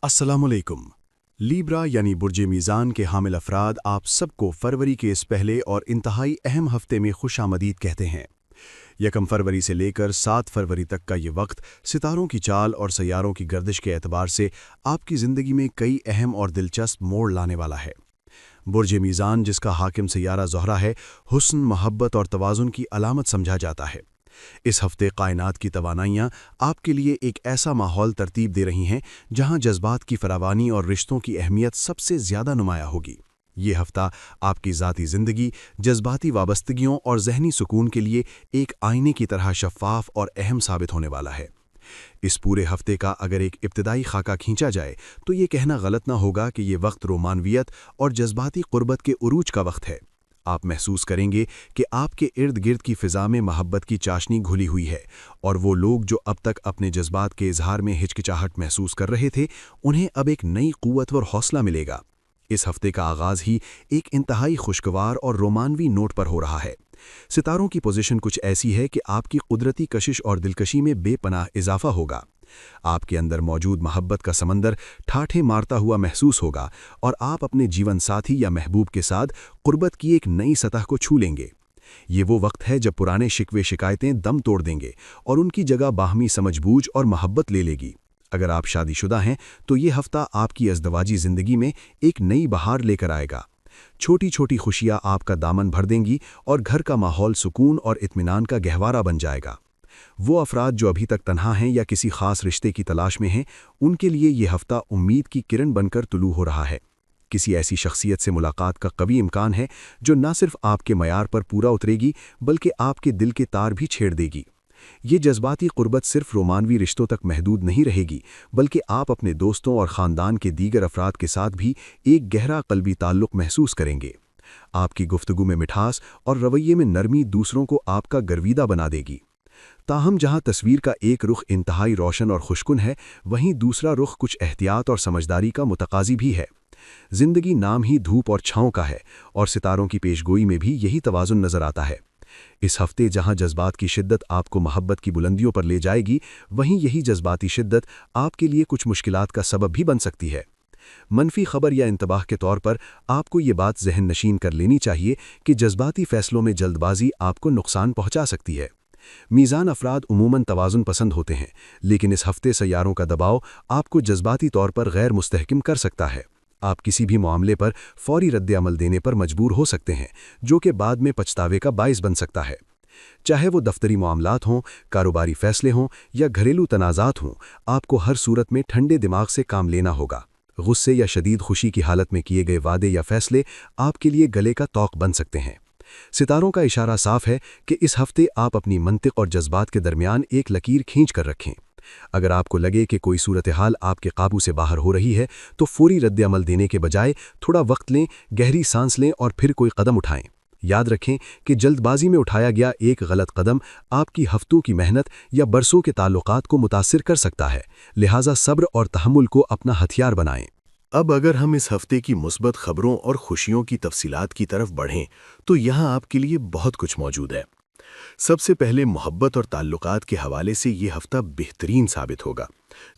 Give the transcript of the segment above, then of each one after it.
अस्सलाम वालेकुम। लीब्रा यानी बुर्ज मीज़ान के हामिल अफराद आप सबको फरवरी के इस पहले और इंतहाई अहम हफ्ते में खुशामदीद कहते हैं। यकम फरवरी से लेकर 7 फरवरी तक का ये वक्त सितारों की चाल और सैयारों की गर्दिश के एतबार से आपकी ज़िंदगी में कई अहम और दिलचस्प मोड़ लाने वाला है। बुर्ज मीज़ान, जिसका हाकिम सैयारा ज़ोहरा है, हुस्न, मोहब्बत और तवाज़ुन की अलामत समझा जाता है। इस हफ्ते कायनात की तवानाइयाँ आपके लिए एक ऐसा माहौल तरतीब दे रही हैं जहां जज्बात की फरावानी और रिश्तों की अहमियत सबसे ज़्यादा नुमाया होगी। ये हफ्ता आपकी ज़ाती ज़िंदगी, जज्बाती वाबस्तगियों और जहनी सुकून के लिए एक आईने की तरह शफ़ाफ और अहम साबित होने वाला है। इस पूरे हफ्ते का अगर एक इब्तदाई खाका खींचा जाए तो ये कहना गलत ना होगा कि ये वक्त रोमानवियत और जज्बाती क़ुर्बत के उरूज का वक्त है। आप महसूस करेंगे कि आपके इर्द गिर्द की फ़िज़ा में मोहब्बत की चाशनी घुली हुई है, और वो लोग जो अब तक अपने जज्बात के इजहार में हिचकिचाहट महसूस कर रहे थे, उन्हें अब एक नई क़ुव्वत और हौसला मिलेगा। इस हफ्ते का आगाज़ ही एक इंतहाई खुशगवार और रोमानवी नोट पर हो रहा है। सितारों की पोजीशन कुछ ऐसी है कि आपकी कुदरती कशिश और दिलकशी में बेपनाह इजाफा होगा। आपके अंदर मौजूद मोहब्बत का समंदर ठाठे मारता हुआ महसूस होगा, और आप अपने जीवन साथी या महबूब के साथ कुर्बत की एक नई सतह को छू लेंगे। ये वो वक्त है जब पुराने शिकवे शिकायतें दम तोड़ देंगे और उनकी जगह बाहमी समझबूझ और मोहब्बत ले लेगी। अगर आप शादीशुदा हैं तो ये हफ्ता आपकी अज़दवाजी ज़िंदगी में एक नई बहार लेकर आएगा। छोटी छोटी खुशियाँ आपका दामन भर देंगी और घर का माहौल सुकून और इत्मीनान का गहवारा बन जाएगा। वो अफराद जो अभी तक तन्हा हैं या किसी खास रिश्ते की तलाश में हैं, उनके लिए ये हफ्ता उम्मीद की किरण बनकर तुलू हो रहा है। किसी ऐसी शख्सियत से मुलाकात का कवी इम्कान है जो न सिर्फ आपके मयार पर पूरा उतरेगी बल्कि आपके दिल के तार भी छेड़ देगी। ये जज्बाती क़ुर्बत सिर्फ रोमानवी रिश्तों तक महदूद नहीं रहेगी, बल्कि आप अपने दोस्तों और ख़ानदान के दीगर अफराद के साथ भी एक गहरा क़ल्बी ताल्लुक़ महसूस करेंगे। आपकी गुफ्तगू में मिठास और रवैये में नरमी दूसरों को आपका गर्विदा बना देगी। ताहम जहां तस्वीर का एक रुख इंतहाई रोशन और खुशकुन है, वहीं दूसरा रुख कुछ एहतियात और समझदारी का मुतकाज़ी भी है। ज़िंदगी नाम ही धूप और छाँव का है, और सितारों की पेशगोई में भी यही तवाज़ुन नज़र आता है। इस हफ्ते जहां जज्बात की शिद्दत आपको मोहब्बत की बुलंदियों पर ले जाएगी, वहीं यही जज्बाती शिद्दत आपके लिए कुछ मुश्किलात का सबब भी बन सकती है। मनफी खबर या इंतबाह के तौर पर आपको ये बात जहन नशीन कर लेनी चाहिए कि जज्बाती फ़ैसलों में जल्दबाजी आपको नुकसान पहुंचा सकती है। मीज़ान अफराद उमूमन तवाज़ुन पसंद होते हैं, लेकिन इस हफ्ते सैयारों का दबाव आपको जज्बाती तौर पर गैर मुस्तहकिम कर सकता है। आप किसी भी मामले पर फौरी रद्द-ए-अमल देने पर मजबूर हो सकते हैं, जो कि बाद में पछतावे का बाइस बन सकता है। चाहे वो दफ्तरी मामलात हों, कारोबारी फ़ैसले हों या घरेलू तनाज़ात हों, आपको हर सूरत में ठंडे दिमाग से काम लेना होगा। गुस्से या शदीद खुशी की हालत में किए गए वादे या फ़ैसले आपके लिए गले का तौक बन सकते हैं। सितारों का इशारा साफ है कि इस हफ्ते आप अपनी मंतिक और जज्बात के दरमियान एक लकीर खींच कर रखें। अगर आपको लगे कि कोई सूरत हाल आपके काबू से बाहर हो रही है, तो फौरी रद्द-ए-अमल देने के बजाय थोड़ा वक्त लें, गहरी सांस लें और फिर कोई कदम उठाएं। याद रखें कि जल्दबाजी में उठाया गया एक गलत कदम आपकी हफ्तों की मेहनत या बरसों के ताल्लुकात को मुतासिर कर सकता है, लिहाजा सब्र और तहम्मुल को अपना हथियार बनाएं। अब अगर हम इस हफ्ते की मुस्बत खबरों और खुशियों की तफसीलात की तरफ बढ़ें, तो यहाँ आपके लिए बहुत कुछ मौजूद है। सबसे पहले मोहब्बत और ताल्लुकात के हवाले से ये हफ्ता बेहतरीन साबित होगा।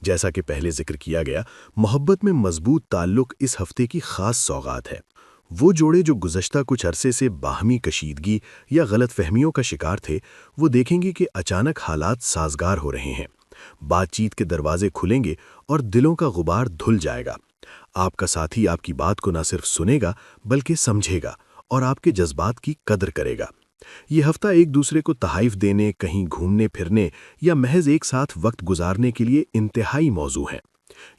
जैसा कि पहले जिक्र किया गया, मोहब्बत में मजबूत ताल्लुक इस हफ्ते की खास सौगात है। वो जोड़े जो गुज़श्ता कुछ अरसे से बाहमी कशीदगी या गलतफहमियों का शिकार थे, वो देखेंगे कि अचानक हालात साजगार हो रहे हैं। बातचीत के दरवाजे खुलेंगे और दिलों का गुबार धुल जाएगा। आपका साथी आपकी बात को न सिर्फ सुनेगा बल्कि समझेगा और आपके जज्बात की कदर करेगा। ये हफ्ता एक दूसरे को तहाइफ देने, कहीं घूमने फिरने या महज एक साथ वक्त गुजारने के लिए इंतहाई मौजू है।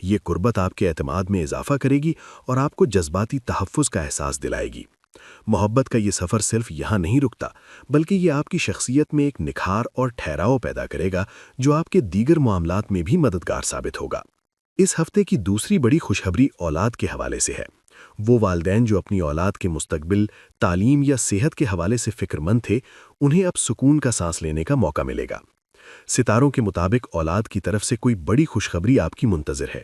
ये कुर्बत आपके एतमाद में इजाफा करेगी और आपको जज्बाती तहफ़्फ़ुज़ का एहसास दिलाएगी। मोहब्बत का ये सफ़र सिर्फ यहाँ नहीं रुकता, बल्कि ये आपकी शख्सियत में एक निखार और ठहराव पैदा करेगा जो आपके दीगर मामलात में भी मददगार साबित होगा। इस हफ्ते की दूसरी बड़ी खुशखबरी औलाद के हवाले से है। वो वालिदैन जो अपनी औलाद के मुस्तकबिल, तालीम या सेहत के हवाले से फ़िक्रमंद थे, उन्हें अब सुकून का सांस लेने का मौका मिलेगा। सितारों के मुताबिक औलाद की तरफ से कोई बड़ी खुशखबरी आपकी मुंतज़िर है।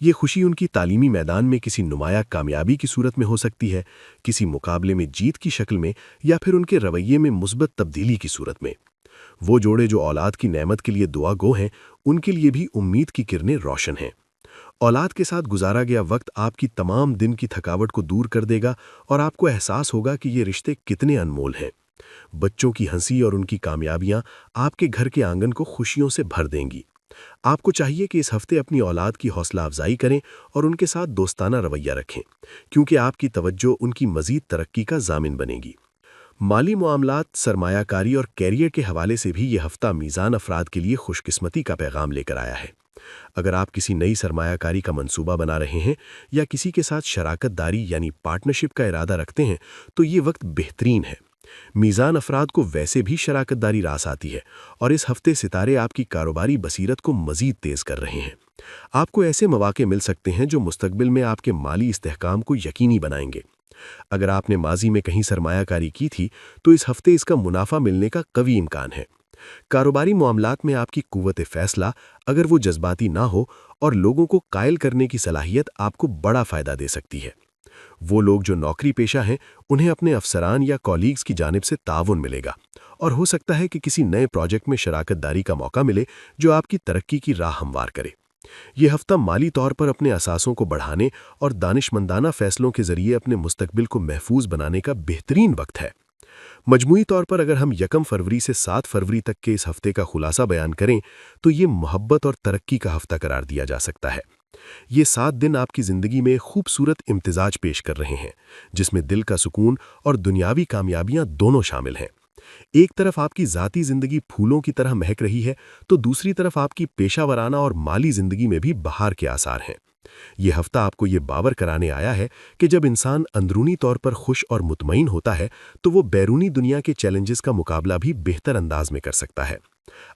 ये खुशी उनकी तालीमी मैदान में किसी नुमाया कामयाबी की सूरत में हो सकती है, किसी मुकाबले में जीत की शक्ल में, या फिर उनके रवैये में मुस्बत तब्दीली की सूरत में। वो जोड़े जो औलाद की नेमत के लिए दुआ गो हैं, उनके लिए भी उम्मीद की किरणें रोशन हैं। اولاد کے ساتھ گزارا گیا وقت آپ کی تمام دن کی تھکاوٹ کو دور کر دے گا اور آپ کو احساس ہوگا کہ یہ رشتے کتنے انمول ہیں۔ بچوں کی ہنسی اور ان کی کامیابیاں آپ کے گھر کے آنگن کو خوشیوں سے بھر دیں گی۔ آپ کو چاہیے کہ اس ہفتے اپنی اولاد کی حوصلہ افزائی کریں اور ان کے ساتھ دوستانہ رویہ رکھیں، کیونکہ آپ کی توجہ ان کی مزید ترقی کا ضامن بنے گی۔ مالی معاملات، سرمایہ کاری اور کیریئر کے حوالے سے بھی یہ ہفتہ میزان افراد کے لیے خوش قسمتی کا پیغام لے کر آیا ہے۔ اگر آپ کسی نئی سرمایہ کاری کا منصوبہ بنا رہے ہیں یا کسی کے ساتھ شراکت داری یعنی پارٹنرشپ کا ارادہ رکھتے ہیں تو یہ وقت بہترین ہے۔ میزان افراد کو ویسے بھی شراکت داری راس آتی ہے اور اس ہفتے ستارے آپ کی کاروباری بصیرت کو مزید تیز کر رہے ہیں۔ آپ کو ایسے مواقع مل سکتے ہیں جو مستقبل میں آپ کے مالی استحکام کو یقینی بنائیں گے۔ اگر آپ نے ماضی میں کہیں سرمایہ کاری کی تھی تو اس ہفتے اس کا منافع ملنے کا قوی امکان ہے۔ کاروباری معاملات میں آپ کی قوت فیصلہ، اگر وہ جذباتی نہ ہو، اور لوگوں کو قائل کرنے کی صلاحیت آپ کو بڑا فائدہ دے سکتی ہے۔ وہ لوگ جو نوکری پیشہ ہیں انہیں اپنے افسران یا کولیگز کی جانب سے تعاون ملے گا اور ہو سکتا ہے کہ کسی نئے پروجیکٹ میں شراکت داری کا موقع ملے جو آپ کی ترقی کی راہ ہموار کرے۔ یہ ہفتہ مالی طور پر اپنے اثاثوں کو بڑھانے اور دانشمندانہ فیصلوں کے ذریعے اپنے مستقبل کو محفوظ بنانے کا بہترین وقت ہے۔ مجموعی طور پر اگر ہم 1 فروری سے 7 فروری تک کے اس ہفتے کا خلاصہ بیان کریں تو یہ محبت اور ترقی کا ہفتہ قرار دیا جا سکتا ہے۔ یہ 7 دن آپ کی زندگی میں خوبصورت امتزاج پیش کر رہے ہیں، جس میں دل کا سکون اور دنیاوی کامیابیاں دونوں شامل ہیں۔ ایک طرف آپ کی ذاتی زندگی پھولوں کی طرح مہک رہی ہے تو دوسری طرف آپ کی پیشہ ورانہ اور مالی زندگی میں بھی بہار کے آثار ہیں۔ یہ ہفتہ آپ کو یہ باور کرانے آیا ہے کہ جب انسان اندرونی طور پر خوش اور مطمئن ہوتا ہے تو وہ بیرونی دنیا کے چیلنجز کا مقابلہ بھی بہتر انداز میں کر سکتا ہے۔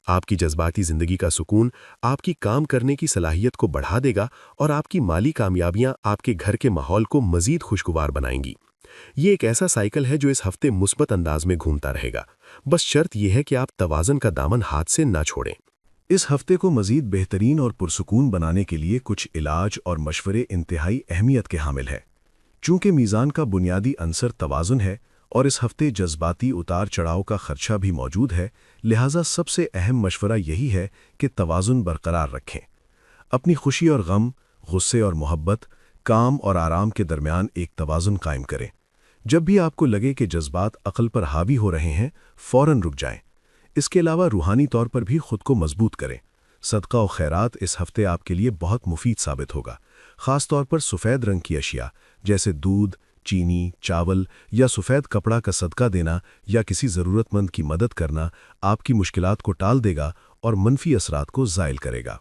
آپ کی جذباتی زندگی کا سکون آپ کی کام کرنے کی صلاحیت کو بڑھا دے گا اور آپ کی مالی کامیابیاں آپ کے گھر کے ماحول کو مزید خوشگوار بنائیں گی۔ یہ ایک ایسا سائیکل ہے جو اس ہفتے مثبت انداز میں گھومتا رہے گا، بس شرط یہ ہے کہ آپ توازن کا دامن ہاتھ سے نہ چھوڑیں۔ اس ہفتے کو مزید بہترین اور پرسکون بنانے کے لیے کچھ علاج اور مشورے انتہائی اہمیت کے حامل ہیں۔ چونکہ میزان کا بنیادی عنصر توازن ہے اور اس ہفتے جذباتی اتار چڑھاؤ کا خدشہ بھی موجود ہے، لہٰذا سب سے اہم مشورہ یہی ہے کہ توازن برقرار رکھیں۔ اپنی خوشی اور غم، غصے اور محبت، کام اور آرام کے درمیان ایک توازن قائم کریں۔ جب بھی آپ کو لگے کہ جذبات عقل پر حاوی ہو رہے ہیں، فوراً رک جائیں۔ اس کے علاوہ روحانی طور پر بھی خود کو مضبوط کریں۔ صدقہ و خیرات اس ہفتے آپ کے لیے بہت مفید ثابت ہوگا، خاص طور پر سفید رنگ کی اشیاء جیسے دودھ، چینی، چاول یا سفید کپڑا کا صدقہ دینا یا کسی ضرورت مند کی مدد کرنا آپ کی مشکلات کو ٹال دے گا اور منفی اثرات کو زائل کرے گا۔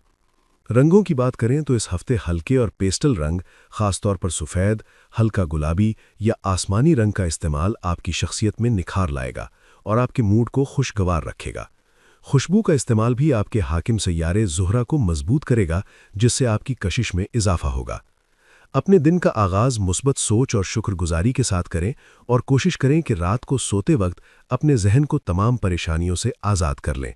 رنگوں کی بات کریں تو اس ہفتے ہلکے اور پیسٹل رنگ، خاص طور پر سفید، ہلکا گلابی یا آسمانی رنگ کا استعمال آپ کی شخصیت میں نکھار لائے گا اور آپ کے موڈ کو خوشگوار رکھے گا۔ خوشبو کا استعمال بھی آپ کے حاکم سیارے زہرہ کو مضبوط کرے گا، جس سے آپ کی کشش میں اضافہ ہوگا۔ اپنے دن کا آغاز مثبت سوچ اور شکر گزاری کے ساتھ کریں اور کوشش کریں کہ رات کو سوتے وقت اپنے ذہن کو تمام پریشانیوں سے آزاد کر لیں۔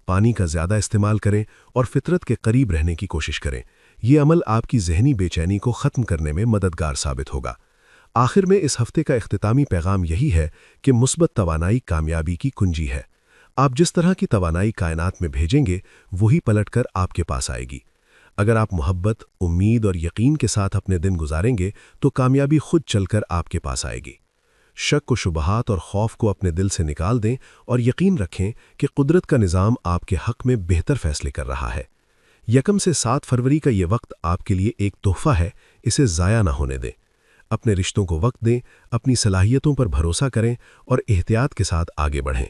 پانی کا زیادہ استعمال کریں اور فطرت کے قریب رہنے کی کوشش کریں۔ یہ عمل آپ کی ذہنی بے چینی کو ختم کرنے میں مددگار ثابت ہوگا۔ آخر میں اس ہفتے کا اختتامی پیغام یہی ہے کہ مثبت توانائی کامیابی کی کنجی ہے۔ آپ جس طرح کی توانائی کائنات میں بھیجیں گے، وہی پلٹ کر آپ کے پاس آئے گی۔ اگر آپ محبت، امید اور یقین کے ساتھ اپنے دن گزاریں گے تو کامیابی خود چل کر آپ کے پاس آئے گی۔ شک و شبہات اور خوف کو اپنے دل سے نکال دیں اور یقین رکھیں کہ قدرت کا نظام آپ کے حق میں بہتر فیصلے کر رہا ہے۔ 1 سے 7 فروری کا یہ وقت آپ کے لیے ایک تحفہ ہے، اسے ضائع نہ ہونے دیں۔ اپنے رشتوں کو وقت دیں، اپنی صلاحیتوں پر بھروسہ کریں اور احتیاط کے ساتھ آگے بڑھیں۔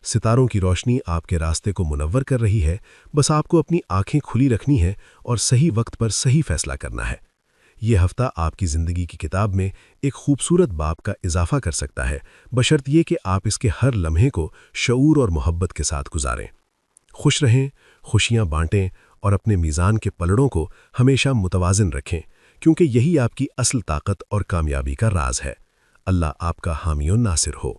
ستاروں کی روشنی آپ کے راستے کو منور کر رہی ہے، بس آپ کو اپنی آنکھیں کھلی رکھنی ہے اور صحیح وقت پر صحیح فیصلہ کرنا ہے۔ یہ ہفتہ آپ کی زندگی کی کتاب میں ایک خوبصورت باب کا اضافہ کر سکتا ہے، بشرط یہ کہ آپ اس کے ہر لمحے کو شعور اور محبت کے ساتھ گزاریں۔ خوش رہیں، خوشیاں بانٹیں اور اپنے میزان کے پلڑوں کو ہمیشہ متوازن رکھیں، کیونکہ یہی آپ کی اصل طاقت اور کامیابی کا راز ہے۔ اللہ آپ کا حامی و ناصر ہو۔